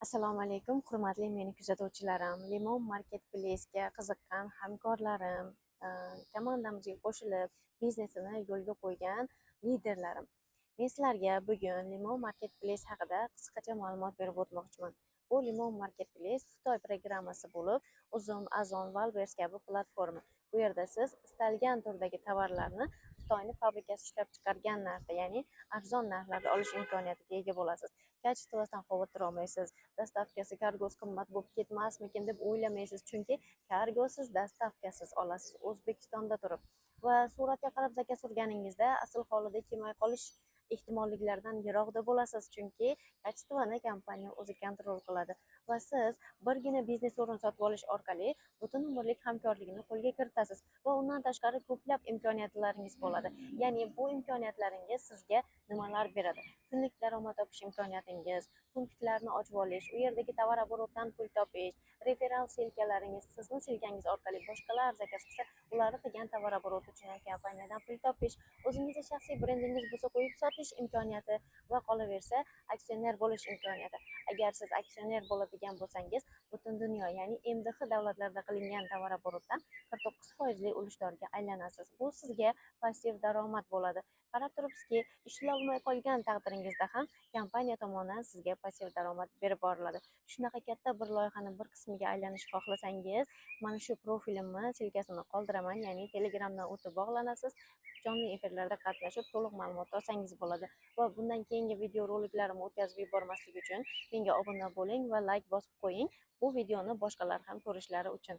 Assalomu alaykum, hurmatli meni kuzatuvchilarim. Limon Marketplace'ga qiziqqan hamkorlarim, komandamizga qo'shilib biznesini yo'lga qo'ygan liderlarim. Men sizlarga bugun Limon Marketplace haqida qisqacha ma'lumot berib o'tmoqchiman. Bu Limon Marketplace Xitoy programmasi bo'lib, Uzum, Ozon, Valbers kabi platforma. Bu yerda siz istalgan turdagi tovarlarni Xitoyning fabrikasi ishlab chiqargan narxda, ya'ni arzon narxlarda olish imkoniyatiga ega bo'lasiz. Kачествосidan xavotir olmaysiz. Dastavkasi, kargosi qimmat bo'lib ketmasmikin deb o'ylamaysiz, chunki kargosiz, dastavkasiz olasiz O'zbekistonda turib. Va suratga qarab zakaz surganingizda asl holida kelmay qolish ehtimolliklaridan yiroqda bo'lasiz, chunki kачествоni kompaniya o'zi kontrol qiladi va siz birgina biznes o'rin sotib olish orqali butun umrlik hamkorlikni qo'lga kiritasiz va undan tashqari ko'plab imkoniyatlaringiz bo'ladi. Ya'ni bu imkoniyatlaringiz sizga nimalar beradi? Kunlik daromad topish imkoniyatingiz, punktlarni ochib olish, u yerdagi tovar oborotdan pul topish, referal silkalaringiz, sizni silkangiz orqali boshqalar zakaz qilsa, ularni qilgan tovar oboroti uchun kompaniyadan pul topish, o'zingizning shaxsiy brendingiz bo'lsa qo'yib sotish imkoniyati va qolaversa aksioner bo'lish imkoniyati. Agar siz aksioner bo'ladigan bo'lsangiz, butun dunyo, ya'ni MDH davlatlarda qilingan tovar oborotdan 49% ulushdorga aylanasiz. Bu sizga passiv daromad bo'ladi. Qarab turibsizki, ishlolmay qolgan taqdiringizda ham kompaniya tomonidan sizga passiv daromad berib boriladi. Shunaqa katta bir loyihani bir qismiga aylanishni xohlasangiz, mana shu profilimni silkasini qoldiraman, ya'ni Telegramdan o'tib bog'lanasiz. Jonli efirlarda qatnashib to'liq ma'lumot olsangiz bo'ladi. Va bundan keyingi video roliklarimni o'tkazib yubormaslik uchun menga obuna bo'ling va like bosib qo'ying. Bu videoni boshqalar ham ko'rishlari uchun.